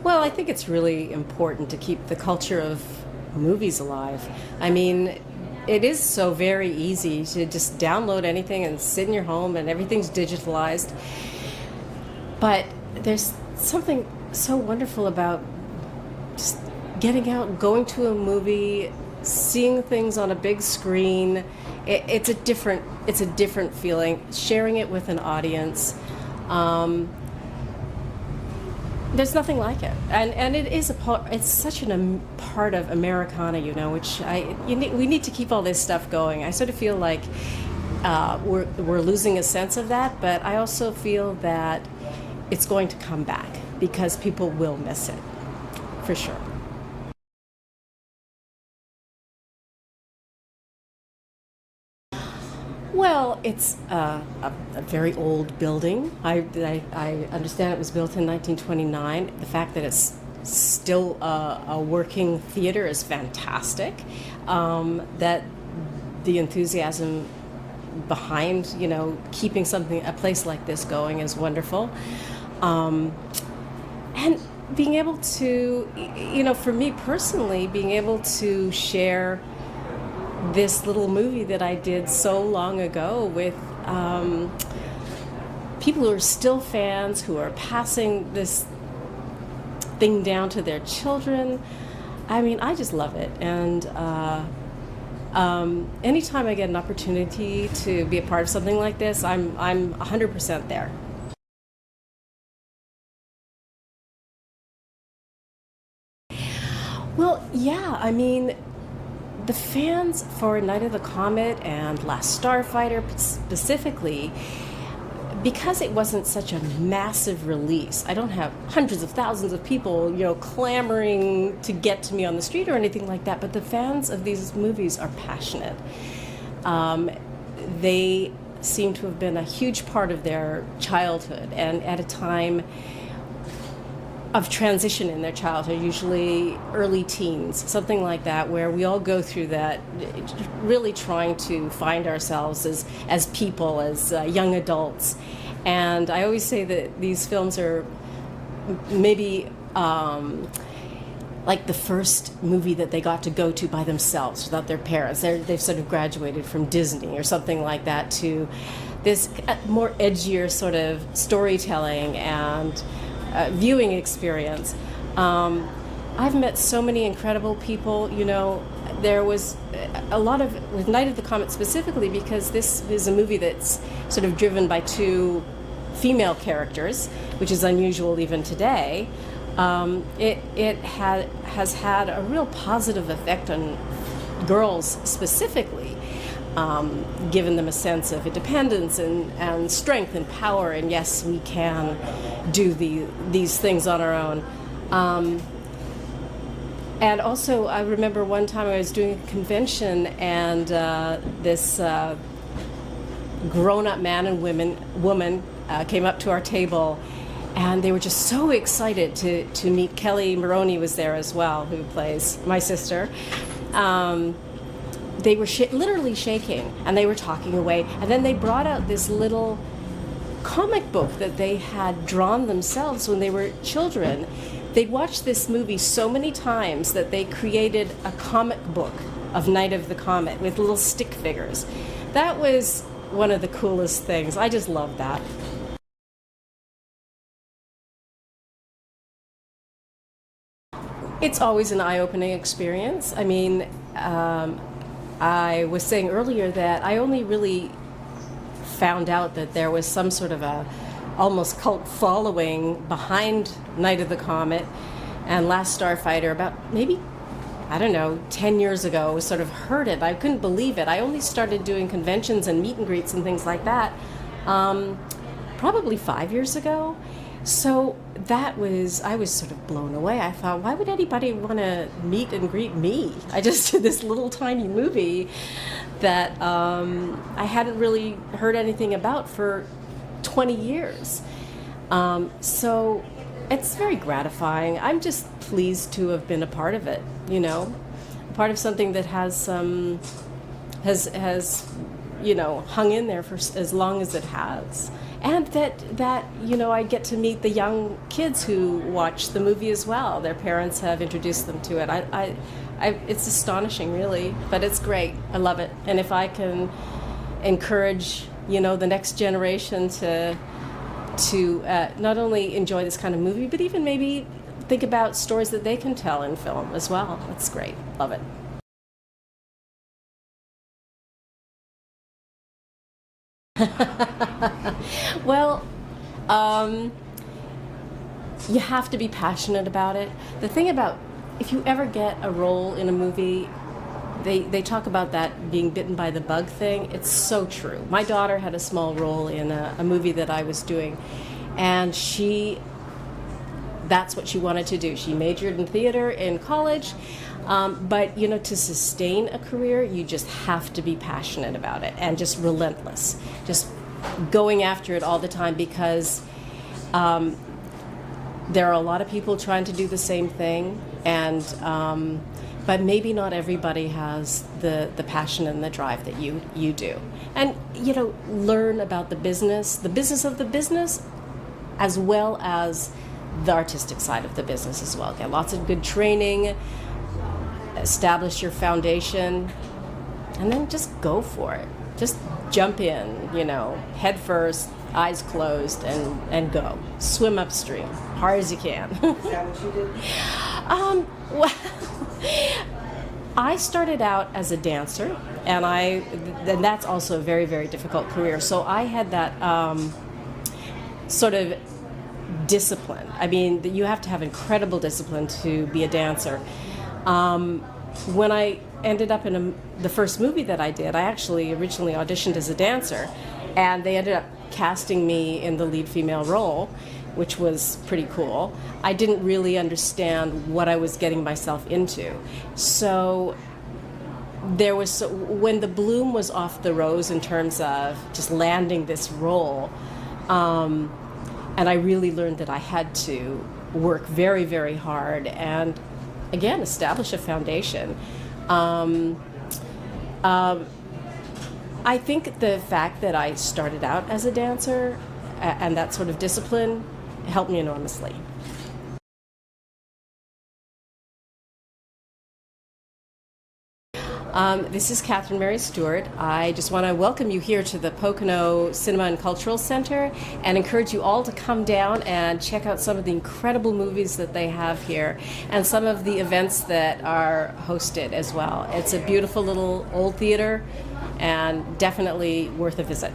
Well, I think it's really important to keep the culture of movies alive. I mean, it is so very easy to just download anything and sit in your home and everything's digitalized. But there's something so wonderful about just getting out, going to a movie, seeing things on a big screen. It's a different feeling. Sharing it with an audience. There's nothing like it, and it is a part. It's such part of Americana, which we need to keep all this stuff going. I sort of feel like we're losing a sense of that, but I also feel that it's going to come back because people will miss it, for sure. Well, it's a very old building. I understand it was built in 1929. The fact that it's still a working theater is fantastic. That the enthusiasm behind, keeping a place like this going is wonderful. And being able to, for me personally, being able to share this little movie that I did so long ago with people who are still fans, who are passing this thing down to their children. I mean, I just love it. And anytime I get an opportunity to be a part of something like this, I'm 100% there. Well, yeah, I mean, the fans for Night of the Comet and Last Starfighter specifically, because it wasn't such a massive release, I don't have hundreds of thousands of people, clamoring to get to me on the street or anything like that, but the fans of these movies are passionate. They seem to have been a huge part of their childhood, and at a time of transition in their childhood, usually early teens, something like that, where we all go through that, really trying to find ourselves as people, as young adults. And I always say that these films are maybe like the first movie that they got to go to by themselves without their parents. They've sort of graduated from Disney or something like that to this more edgier sort of storytelling and viewing experience. I've met so many incredible people. There was a lot of, with Night of the Comet specifically, because this is a movie that's sort of driven by two female characters, which is unusual even today. It has had a real positive effect on girls specifically. Given them a sense of independence and strength and power, and yes, we can do these things on our own. And also, I remember one time I was doing a convention, and this grown-up man and woman came up to our table, and they were just so excited to meet. Kelly Maroney was there as well, who plays my sister. They were literally shaking, and they were talking away. And then they brought out this little comic book that they had drawn themselves when they were children. They'd watched this movie so many times that they created a comic book of Night of the Comet with little stick figures. That was one of the coolest things. I just loved that. It's always an eye-opening experience. I mean, I was saying earlier that I only really found out that there was some sort of a almost cult following behind Night of the Comet and Last Starfighter about maybe, I don't know, 10 years ago. I sort of heard it. I couldn't believe it. I only started doing conventions and meet and greets and things like that probably 5 years ago. So I was sort of blown away. I thought, why would anybody want to meet and greet me? I just did this little tiny movie that I hadn't really heard anything about for 20 years. So it's very gratifying. I'm just pleased to have been a part of it, part of something that has hung in there for as long as it has. and that I get to meet the young kids who watch the movie as well. Their parents have introduced them to it. It's astonishing, really, but it's great. I love it, and if I can encourage the next generation to not only enjoy this kind of movie, but even maybe think about stories that they can tell in film as well. That's great. Love it. Well, you have to be passionate about it. The thing about, if you ever get a role in a movie, they talk about that being bitten by the bug thing. It's so true. My daughter had a small role in a movie that I was doing, and that's what she wanted to do. She majored in theater in college, but to sustain a career, you just have to be passionate about it and just relentless, just going after it all the time, because there are a lot of people trying to do the same thing, and but maybe not everybody has the passion and the drive that you do. And learn about the business of the business, as well as the artistic side of the business as well. Get lots of good training, establish your foundation, and then just go for it. Just jump in, head first, eyes closed, and go. Swim upstream, hard as you can. Is that what you did? Well, I started out as a dancer, and that's also a very, very difficult career. So I had that sort of discipline. I mean, you have to have incredible discipline to be a dancer. When I ended up in the first movie that I did, I actually originally auditioned as a dancer, and they ended up casting me in the lead female role, which was pretty cool. I didn't really understand what I was getting myself into. So when the bloom was off the rose in terms of just landing this role, and I really learned that I had to work very, very hard and, again, establish a foundation. I think the fact that I started out as a dancer and that sort of discipline helped me enormously. This is Catherine Mary Stewart. I just want to welcome you here to the Pocono Cinema and Cultural Center and encourage you all to come down and check out some of the incredible movies that they have here and some of the events that are hosted as well. It's a beautiful little old theater and definitely worth a visit.